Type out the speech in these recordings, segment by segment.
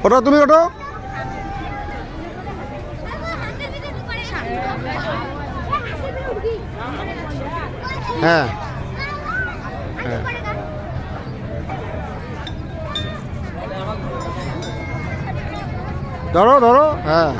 ওটা তুমি ওটো হ্যাঁ হ্যাঁ ধরো ধরো হ্যাঁ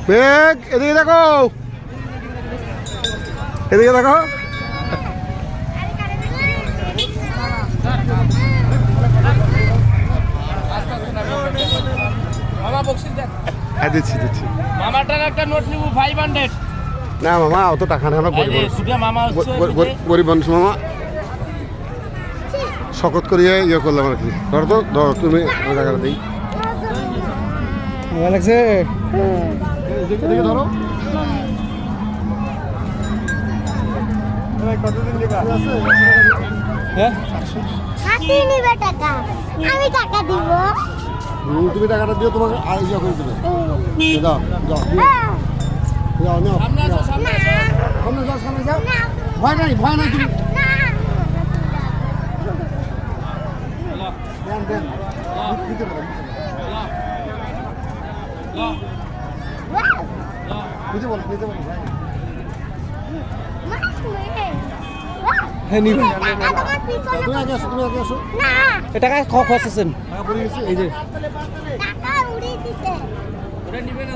বেগ এদিকে দেখো এদিকে দেখো হ্যাঁ দিচ্ছি দিচ্ছি মামাটার একটা নোট নিব 500 না মামা অত টাকা নেই আমরা গরিব মানুষ মামা শকত করিয়ে ইয়ে করলাম আর কি ধরো তো ধরো তুমি টাকাটা দিই ভালো লাগছে এদিকে ধরো কতদিন দিবা হ্যাঁ আমি টাকা দিব তুমি টাকাটা দিও তোমাকে ইয়ে করে দেবে যাও যাও যাও নাও সামনে যাও সামনে যাও ভয় নাই তুমি দেন দিতে পারেন নিতে বলো হ্যাঁ নিবেন তুমি আগে আসো টাকা খরচ আছেন টাকা পড়ে গেছে এই যে টাকা উড়িয়ে দিছে ওরা নিবে না।